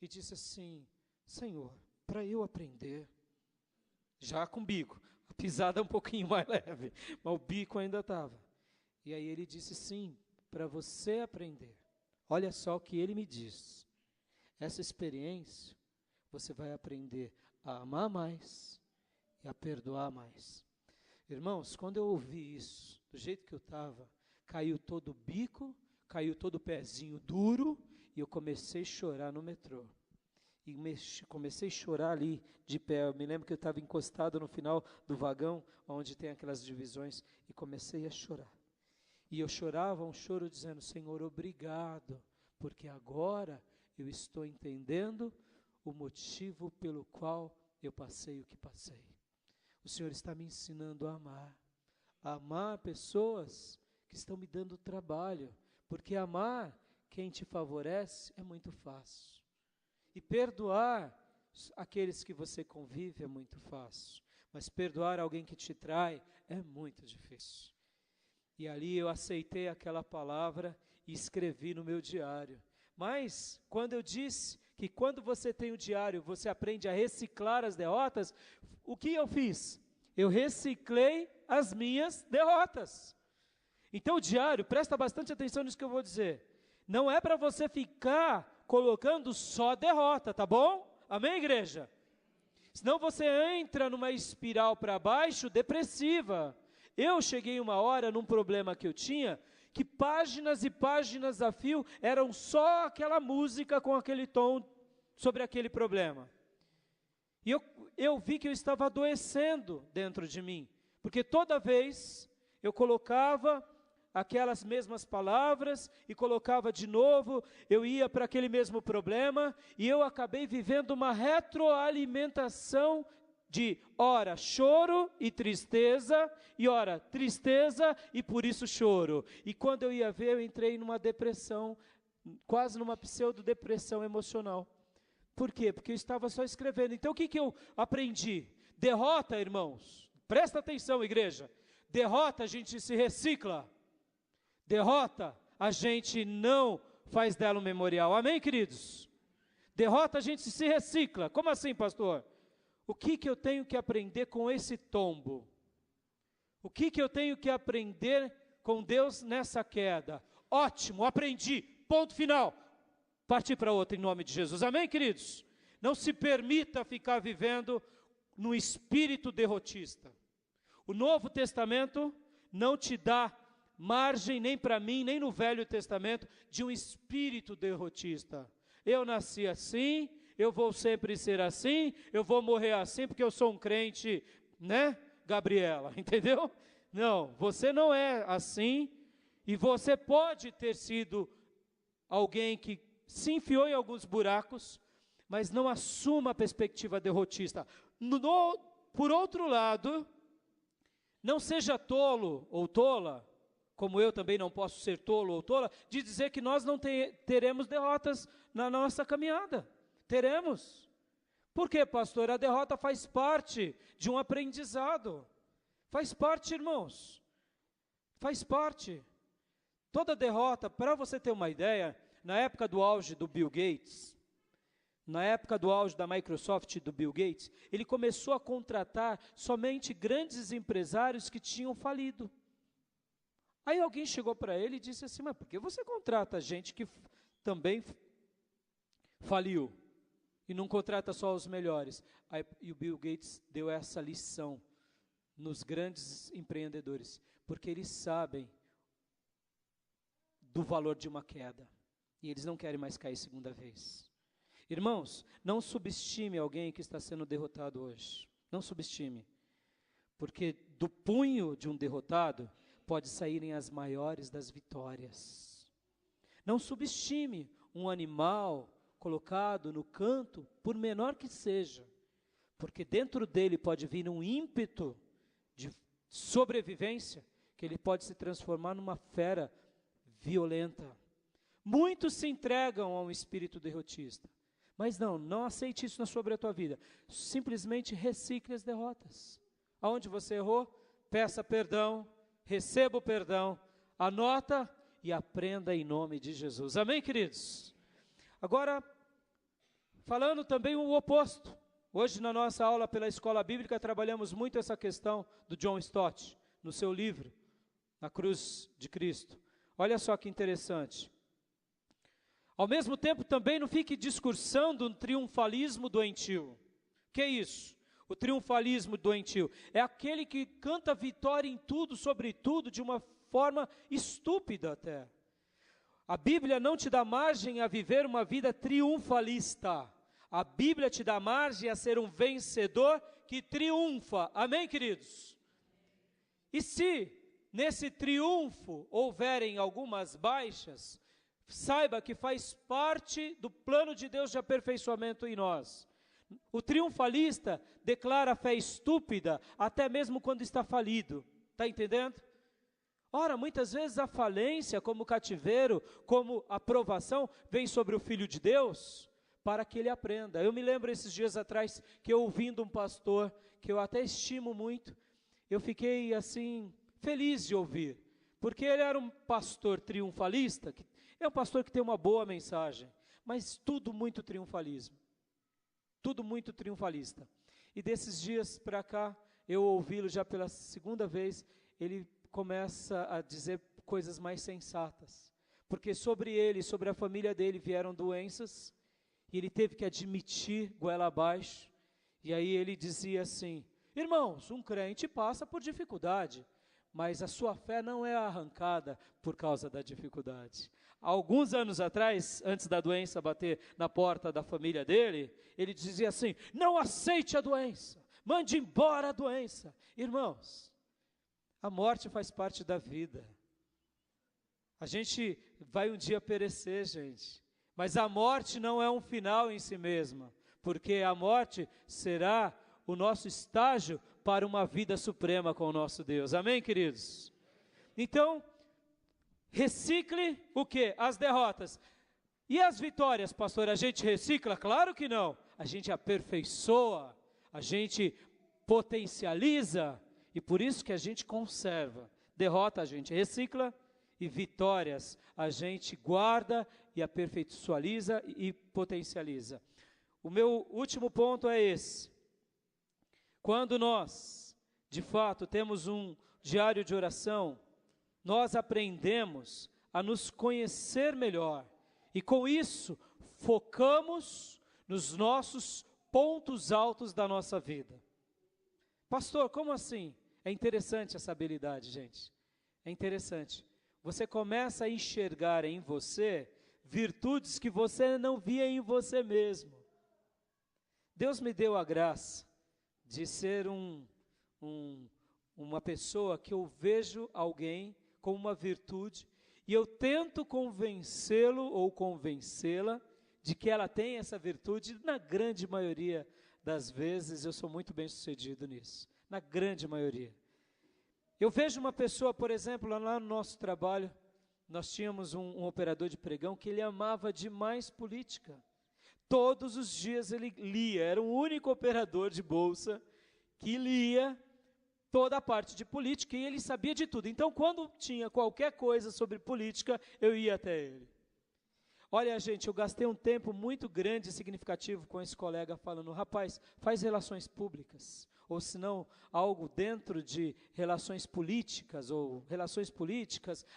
e disse assim, Senhor, para eu aprender, já com bico, a pisada um pouquinho mais leve, mas o bico ainda estava. E aí ele disse, sim, para você aprender. Olha só o que ele me diz. Essa experiência, você vai aprender a amar mais e a perdoar mais. Irmãos, quando eu ouvi isso, do jeito que eu estava, caiu todo o bico, caiu todo o pezinho duro, e eu comecei a chorar no metrô. E comecei a chorar ali de pé. Eu me lembro que eu estava encostado no final do vagão, onde tem aquelas divisões, e comecei a chorar. E eu chorava um choro dizendo, Senhor, obrigado, porque agora eu estou entendendo o motivo pelo qual eu passei o que passei. O Senhor está me ensinando a amar pessoas que estão me dando trabalho, porque amar quem te favorece é muito fácil. E perdoar aqueles que você convive é muito fácil, mas perdoar alguém que te trai é muito difícil. E ali eu aceitei aquela palavra e escrevi no meu diário. Mas, quando eu disse que quando você tem o diário, você aprende a reciclar as derrotas, o que eu fiz? Eu reciclei as minhas derrotas. Então o diário, presta bastante atenção nisso que eu vou dizer, não é para você ficar colocando só derrota, tá bom? Amém, igreja? Senão você entra numa espiral para baixo, depressiva. Eu cheguei uma hora num problema que eu tinha, que páginas e páginas a fio eram só aquela música com aquele tom sobre aquele problema. E eu vi que eu estava adoecendo dentro de mim, porque toda vez eu colocava aquelas mesmas palavras e colocava de novo, eu ia para aquele mesmo problema, e eu acabei vivendo uma retroalimentação de ora choro e tristeza, e ora tristeza e por isso choro. E quando eu ia ver, eu entrei numa depressão, quase numa pseudodepressão emocional. Por quê? Porque eu estava só escrevendo. Então o que eu aprendi? Derrota, irmãos, presta atenção, igreja, derrota a gente se recicla. Derrota, a gente não faz dela um memorial. Amém, queridos? Derrota, a gente se recicla. Como assim, pastor? O que eu tenho que aprender com esse tombo? O que eu tenho que aprender com Deus nessa queda? ótimo, aprendi, ponto final. Partir para outra em nome de Jesus. Amém, queridos? Não se permita ficar vivendo no espírito derrotista. O Novo Testamento não te dá margem, nem para mim, nem no Velho Testamento, de um espírito derrotista. Eu nasci assim, eu vou sempre ser assim, eu vou morrer assim porque eu sou um crente, né, Gabriela, entendeu? Não, você não é assim, e você pode ter sido alguém que se enfiou em alguns buracos, mas não assuma a perspectiva derrotista. Por outro lado, não seja tolo ou tola, como eu também não posso ser tolo ou tola, de dizer que nós não teremos derrotas na nossa caminhada. Teremos. Por quê, pastor? A derrota faz parte de um aprendizado. Faz parte, irmãos. Faz parte. Toda derrota, para você ter uma ideia, na época do auge do Bill Gates, na época do auge da Microsoft do Bill Gates, ele começou a contratar somente grandes empresários que tinham falido. Aí alguém chegou para ele e disse assim, mas por que você contrata gente que também faliu e não contrata só os melhores? E o Bill Gates deu essa lição nos grandes empreendedores, porque eles sabem do valor de uma queda, e eles não querem mais cair segunda vez. Irmãos, não subestime alguém que está sendo derrotado hoje, não subestime, porque do punho de um derrotado, pode saírem as maiores das vitórias. Não subestime um animal colocado no canto, por menor que seja, porque dentro dele pode vir um ímpeto de sobrevivência, que ele pode se transformar numa fera violenta. Muitos se entregam a um espírito derrotista, mas não aceite isso sobre a tua vida. Simplesmente recicle as derrotas. Aonde você errou, peça perdão, receba o perdão, anota e aprenda em nome de Jesus. Amém, queridos? Agora, falando também o oposto. Hoje na nossa aula pela Escola Bíblica trabalhamos muito essa questão do John Stott, no seu livro, Na Cruz de Cristo. Olha só que interessante. Ao mesmo tempo também não fique discursando um triunfalismo doentio. Que é isso? O triunfalismo doentio é aquele que canta vitória em tudo, sobre tudo, de uma forma estúpida até. A Bíblia não te dá margem a viver uma vida triunfalista. A Bíblia te dá margem a ser um vencedor que triunfa. Amém, queridos? E se nesse triunfo houverem algumas baixas, saiba que faz parte do plano de Deus de aperfeiçoamento em nós. O triunfalista declara a fé estúpida, até mesmo quando está falido. Está entendendo? Ora, muitas vezes a falência, como cativeiro, como a provação, vem sobre o Filho de Deus, para que ele aprenda. Eu me lembro esses dias atrás, que eu ouvindo um pastor, que eu até estimo muito, eu fiquei assim, feliz de ouvir, porque ele era um pastor triunfalista, é um pastor que tem uma boa mensagem, mas tudo muito triunfalismo. Tudo muito triunfalista. E desses dias para cá, eu ouvi-lo já pela segunda vez, ele começa a dizer coisas mais sensatas. Porque sobre ele, sobre a família dele vieram doenças, e ele teve que admitir goela abaixo. E aí ele dizia assim, irmãos, um crente passa por dificuldade, mas a sua fé não é arrancada por causa da dificuldade. Alguns anos atrás, antes da doença bater na porta da família dele, ele dizia assim, não aceite a doença, mande embora a doença. Irmãos, a morte faz parte da vida. A gente vai um dia perecer, gente, mas a morte não é um final em si mesma, porque a morte será o nosso estágio para uma vida suprema com o nosso Deus. Amém, queridos? Então, recicle o quê? As derrotas. E as vitórias, pastor? A gente recicla? Claro que não. A gente aperfeiçoa, a gente potencializa, e por isso que a gente conserva. Derrota a gente recicla, e vitórias a gente guarda e aperfeiçoaliza e potencializa. O meu último ponto é esse. Quando nós, de fato, temos um diário de oração, nós aprendemos a nos conhecer melhor. E com isso, focamos nos nossos pontos altos da nossa vida. Pastor, como assim? É interessante essa habilidade, gente. É interessante. Você começa a enxergar em você virtudes que você não via em você mesmo. Deus me deu a graça de ser uma pessoa que eu vejo alguém com uma virtude e eu tento convencê-lo ou convencê-la de que ela tem essa virtude. Na grande maioria das vezes eu sou muito bem sucedido nisso, na grande maioria. Eu vejo uma pessoa, por exemplo, lá no nosso trabalho, nós tínhamos um operador de pregão que ele amava demais política. Todos os dias ele lia, era o único operador de bolsa que lia toda a parte de política e ele sabia de tudo. Então, quando tinha qualquer coisa sobre política, eu ia até ele. Olha, gente, eu gastei um tempo muito grande e significativo com esse colega falando, rapaz, faz relações públicas, ou se não, algo dentro de relações políticas,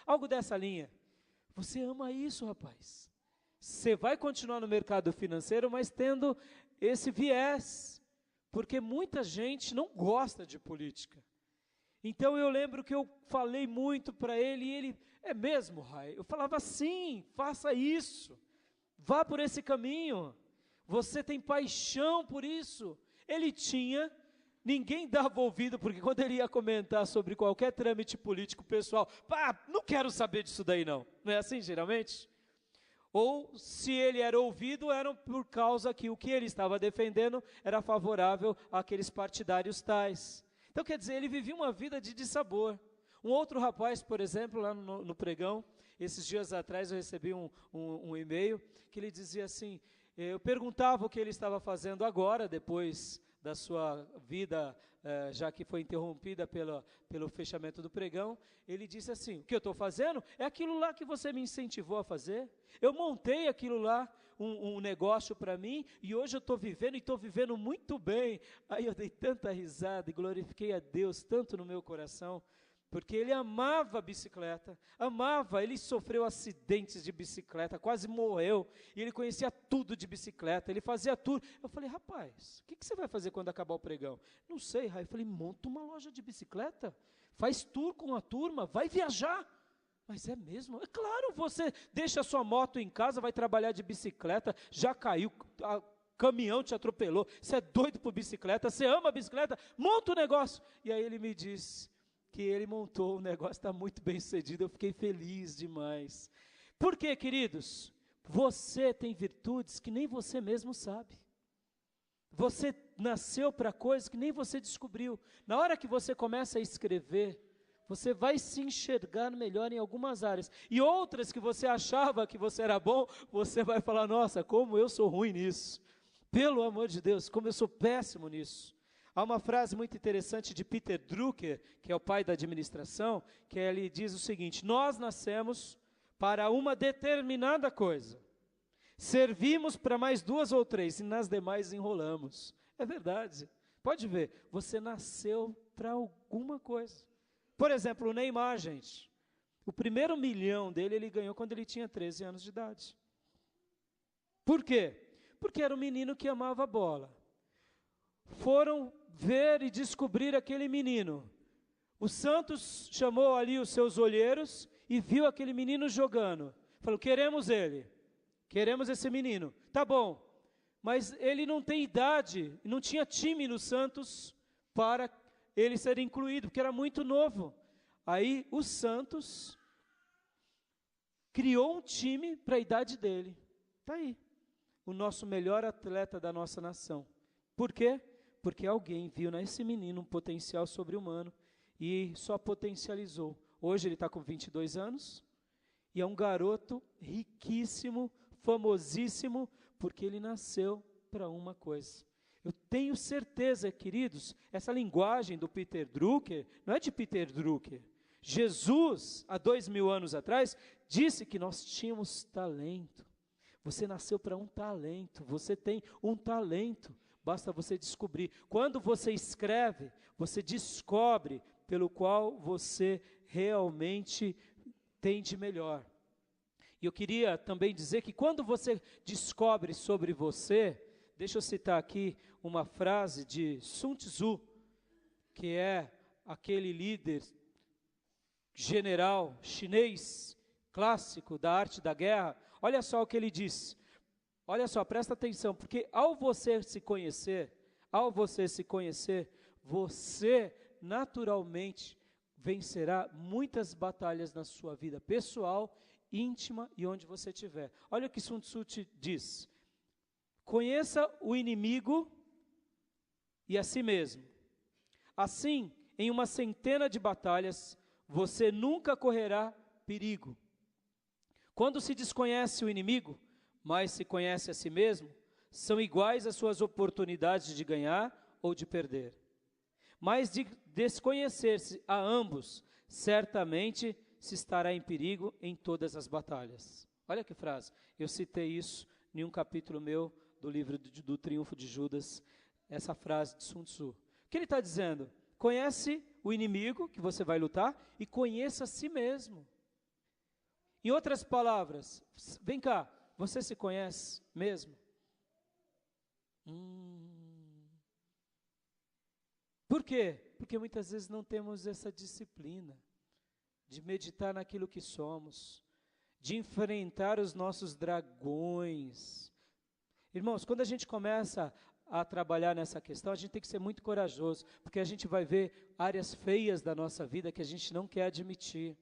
algo dessa linha. Você ama isso, rapaz. Você vai continuar no mercado financeiro, mas tendo esse viés, porque muita gente não gosta de política. Então eu lembro que eu falei muito para ele, e ele, é mesmo, Rai? Eu falava, sim, faça isso, vá por esse caminho, você tem paixão por isso. Ele tinha, ninguém dava ouvido, porque quando ele ia comentar sobre qualquer trâmite político, pessoal, não quero saber disso daí não é assim geralmente? Ou se ele era ouvido, era por causa que o que ele estava defendendo era favorável àqueles partidários tais. Então, quer dizer, ele vivia uma vida de dissabor. Um outro rapaz, por exemplo, lá no pregão, esses dias atrás eu recebi um e-mail, que ele dizia assim, eu perguntava o que ele estava fazendo agora, depois da sua vida, já que foi interrompida pelo fechamento do pregão. Ele disse assim, o que eu estou fazendo é aquilo lá que você me incentivou a fazer. Eu montei aquilo lá, um negócio para mim, e hoje eu estou vivendo, e estou vivendo muito bem. Aí eu dei tanta risada e glorifiquei a Deus tanto no meu coração, porque ele amava a bicicleta, ele sofreu acidentes de bicicleta, quase morreu, e ele conhecia tudo de bicicleta, ele fazia tudo. Eu falei, rapaz, o que você vai fazer quando acabar o pregão? Não sei, Rai. Eu falei, monta uma loja de bicicleta, faz tour com a turma, vai viajar. Mas é mesmo? É claro, você deixa a sua moto em casa, vai trabalhar de bicicleta, já caiu, caminhão te atropelou, você é doido por bicicleta, você ama a bicicleta, monta o negócio. E aí ele me disse que ele montou, o negócio está muito bem sucedido, eu fiquei feliz demais. Por quê, queridos? Você tem virtudes que nem você mesmo sabe. Você nasceu para coisas que nem você descobriu. Na hora que você começa a escrever, você vai se enxergar melhor em algumas áreas. E outras que você achava que você era bom, você vai falar, nossa, como eu sou ruim nisso. Pelo amor de Deus, como eu sou péssimo nisso. Há uma frase muito interessante de Peter Drucker, que é o pai da administração, que ele diz o seguinte, nós nascemos para uma determinada coisa. Servimos para mais 2 ou 3, e nas demais enrolamos. É verdade. Pode ver, você nasceu para alguma coisa. Por exemplo, o Neymar, gente, o primeiro 1 milhão dele, ele ganhou quando ele tinha 13 anos de idade. Por quê? Porque era um menino que amava a bola. Foram ver e descobrir aquele menino. O Santos chamou ali os seus olheiros e viu aquele menino jogando. Falou, queremos ele, queremos esse menino. Tá bom, mas ele não tem idade, não tinha time no Santos para ele ser incluído, porque era muito novo. Aí o Santos criou um time para a idade dele. Está aí, o nosso melhor atleta da nossa nação. Por quê? Porque alguém viu nesse menino um potencial sobre-humano e só potencializou. Hoje ele está com 22 anos e é um garoto riquíssimo, famosíssimo, porque ele nasceu para uma coisa. Eu tenho certeza, queridos, essa linguagem do Peter Drucker, não é de Peter Drucker. Jesus, há 2000 anos atrás, disse que nós tínhamos talento. Você nasceu para um talento, você tem um talento, basta você descobrir. Quando você escreve, você descobre pelo qual você realmente tem de melhor. E eu queria também dizer que quando você descobre sobre você, deixa eu citar aqui uma frase de Sun Tzu, que é aquele líder general chinês clássico da arte da guerra. Olha só o que ele diz. Olha só, presta atenção, porque ao você se conhecer, você naturalmente vencerá muitas batalhas na sua vida pessoal, íntima e onde você estiver. Olha o que Sun Tzu te diz. Conheça o inimigo e a si mesmo. Assim, em uma centena de batalhas, você nunca correrá perigo. Quando se desconhece o inimigo, mas se conhece a si mesmo, são iguais as suas oportunidades de ganhar ou de perder. Mas de desconhecer-se a ambos, certamente se estará em perigo em todas as batalhas. Olha que frase, eu citei isso em um capítulo meu do livro do Triunfo de Judas, essa frase de Sun Tzu. O que ele está dizendo? Conhece o inimigo que você vai lutar e conheça a si mesmo. Em outras palavras, vem cá, você se conhece mesmo? Por quê? Porque muitas vezes não temos essa disciplina de meditar naquilo que somos, de enfrentar os nossos dragões. Irmãos, quando a gente começa a trabalhar nessa questão, a gente tem que ser muito corajoso, porque a gente vai ver áreas feias da nossa vida que a gente não quer admitir.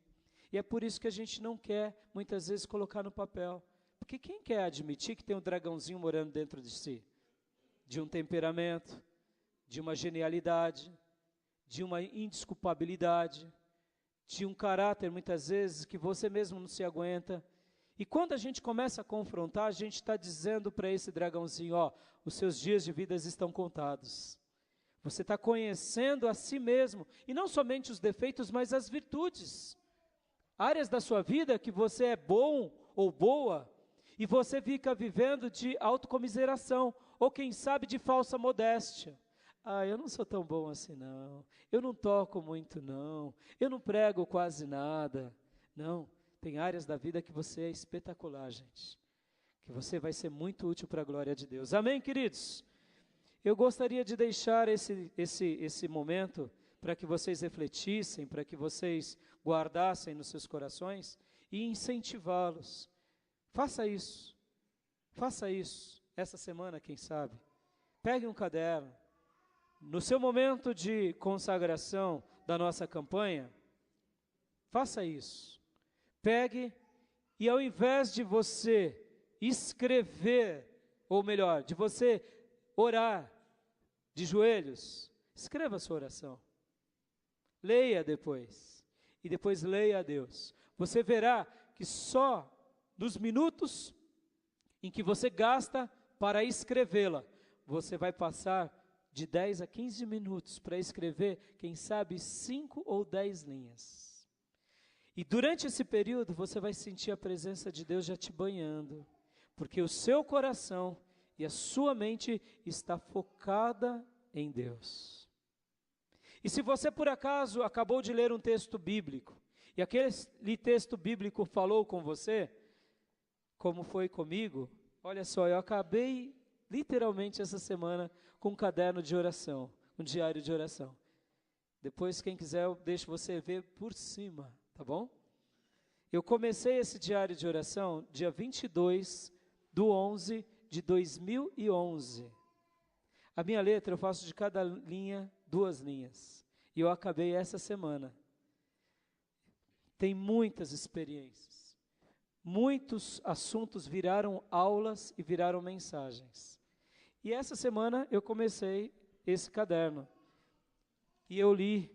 E é por isso que a gente não quer, muitas vezes, colocar no papel. Porque quem quer admitir que tem um dragãozinho morando dentro de si? De um temperamento, de uma genialidade, de uma indesculpabilidade, de um caráter, muitas vezes, que você mesmo não se aguenta. E quando a gente começa a confrontar, a gente está dizendo para esse dragãozinho, ó, os seus dias de vida estão contados. Você está conhecendo a si mesmo, e não somente os defeitos, mas as virtudes. Áreas da sua vida que você é bom ou boa, e você fica vivendo de autocomiseração, ou quem sabe de falsa modéstia. Eu não sou tão bom assim não, eu não toco muito não, eu não prego quase nada. Não, tem áreas da vida que você é espetacular, gente, que você vai ser muito útil para a glória de Deus. Amém, queridos? Eu gostaria de deixar esse momento para que vocês refletissem, para que vocês guardassem nos seus corações e incentivá-los. Faça isso essa semana, quem sabe. Pegue um caderno. No seu momento de consagração da nossa campanha, faça isso. Pegue e ao invés de você escrever, ou melhor, de você orar de joelhos, escreva a sua oração. Leia depois, e depois leia a Deus. Você verá que só nos minutos em que você gasta para escrevê-la, você vai passar de 10 a 15 minutos para escrever, quem sabe, 5 ou 10 linhas. E durante esse período, você vai sentir a presença de Deus já te banhando, porque o seu coração e a sua mente está focada em Deus. E se você, por acaso, acabou de ler um texto bíblico, e aquele texto bíblico falou com você, como foi comigo, olha só, eu acabei literalmente essa semana com um caderno de oração, um diário de oração. Depois, quem quiser, eu deixo você ver por cima, tá bom? Eu comecei esse diário de oração dia 22/11/2011. A minha letra, eu faço de cada linha 2 linhas. E eu acabei essa semana. Tem muitas experiências. Muitos assuntos viraram aulas e viraram mensagens. E essa semana eu comecei esse caderno. E eu li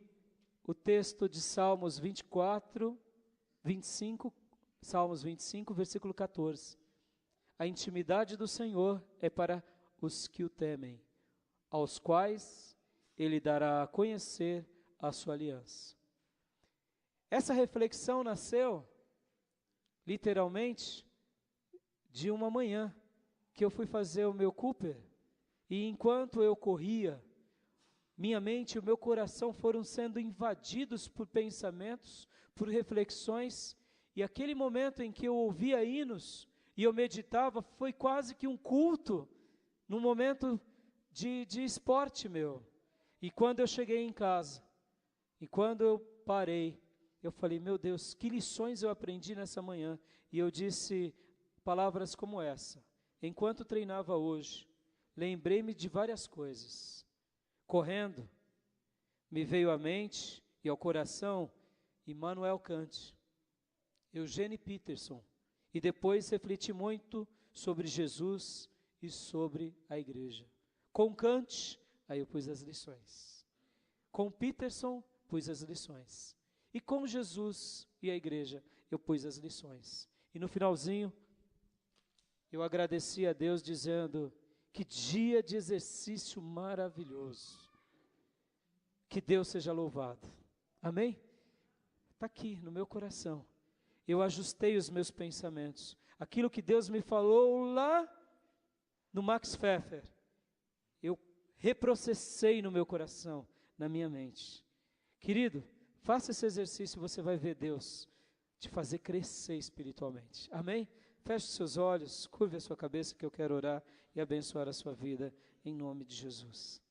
o texto de Salmos 25, versículo 14. A intimidade do Senhor é para os que o temem, aos quais Ele dará a conhecer a sua aliança. Essa reflexão nasceu, literalmente, de uma manhã que eu fui fazer o meu Cooper, e enquanto eu corria, minha mente e o meu coração foram sendo invadidos por pensamentos, por reflexões, E aquele momento em que eu ouvia hinos e eu meditava, foi quase que um culto, num momento de esporte meu. E quando eu cheguei em casa, e quando eu parei, eu falei, meu Deus, que lições eu aprendi nessa manhã. E eu disse palavras como essa: enquanto treinava hoje, lembrei-me de várias coisas. Correndo, me veio à mente e ao coração Immanuel Kant, Eugene Peterson, e depois refleti muito sobre Jesus e sobre a igreja. Com Kant, aí eu pus as lições. Com Peterson, pus as lições. E com Jesus e a igreja, eu pus as lições. E no finalzinho, eu agradeci a Deus dizendo, que dia de exercício maravilhoso. Que Deus seja louvado. Amém? Está aqui no meu coração. Eu ajustei os meus pensamentos. Aquilo que Deus me falou lá no Max Pfeffer, eu reprocessei no meu coração, na minha mente. Querido, faça esse exercício e você vai ver Deus te fazer crescer espiritualmente. Amém? Feche os seus olhos, curve a sua cabeça que eu quero orar e abençoar a sua vida em nome de Jesus.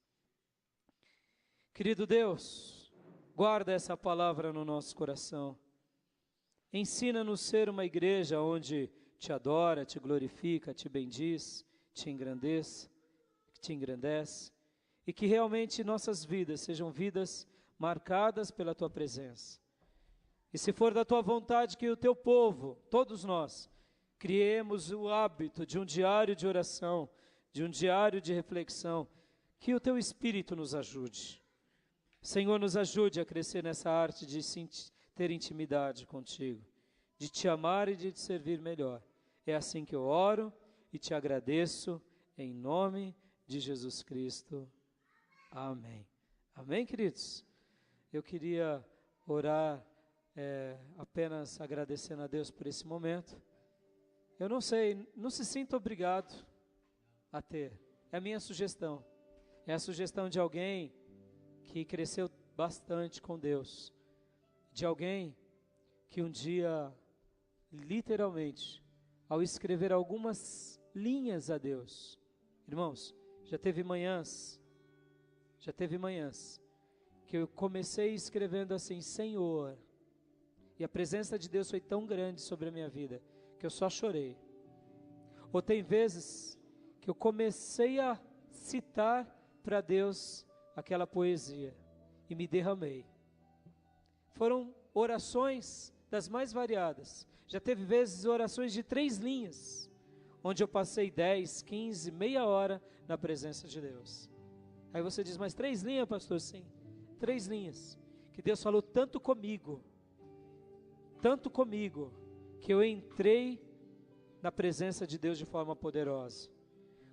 Querido Deus, guarda essa palavra no nosso coração. Ensina-nos a ser uma igreja onde te adora, te glorifica, te bendiz, te engrandece, e que realmente nossas vidas sejam vidas marcadas pela tua presença. E se for da tua vontade que o teu povo, todos nós, criemos o hábito de um diário de oração, de um diário de reflexão, que o teu Espírito nos ajude. Senhor, nos ajude a crescer nessa arte de ter intimidade contigo, de te amar e de te servir melhor. É assim que eu oro e te agradeço, em nome de Jesus Cristo. Amém. Amém, queridos? Eu queria orar apenas agradecendo a Deus por esse momento. Eu não sei, não se sinta obrigado a ter. É a minha sugestão. É a sugestão de alguém que cresceu bastante com Deus. De alguém que um dia, literalmente, ao escrever algumas linhas a Deus, irmãos, já teve manhãs que eu comecei escrevendo assim, Senhor, e a presença de Deus foi tão grande sobre a minha vida, que eu só chorei. Ou tem vezes que eu comecei a citar para Deus aquela poesia, e me derramei. Foram orações das mais variadas. Já teve vezes orações de 3 linhas, onde eu passei 10, 15, meia hora na presença de Deus. Aí você diz, mas 3 linhas, pastor? Sim, 3 linhas. Que Deus falou tanto comigo, que eu entrei na presença de Deus de forma poderosa.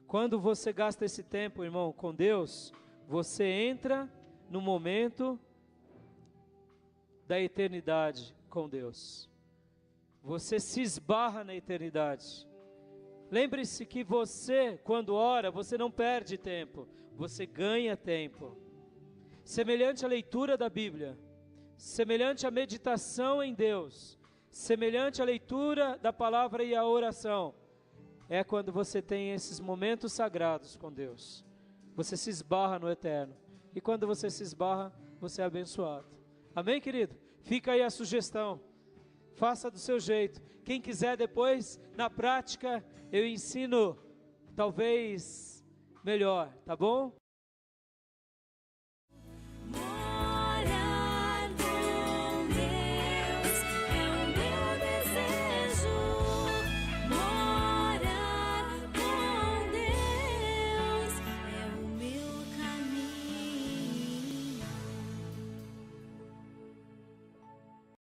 Quando você gasta esse tempo, irmão, com Deus, você entra no momento da eternidade com Deus. Você se esbarra na eternidade. Lembre-se que você, quando ora, você não perde tempo, você ganha tempo. Semelhante à leitura da Bíblia, semelhante à meditação em Deus, semelhante à leitura da palavra e à oração, é quando você tem esses momentos sagrados com Deus. Você se esbarra no eterno. E quando você se esbarra, você é abençoado. Amém, querido? Fica aí a sugestão. Faça do seu jeito. Quem quiser depois, na prática, eu ensino talvez melhor, tá bom?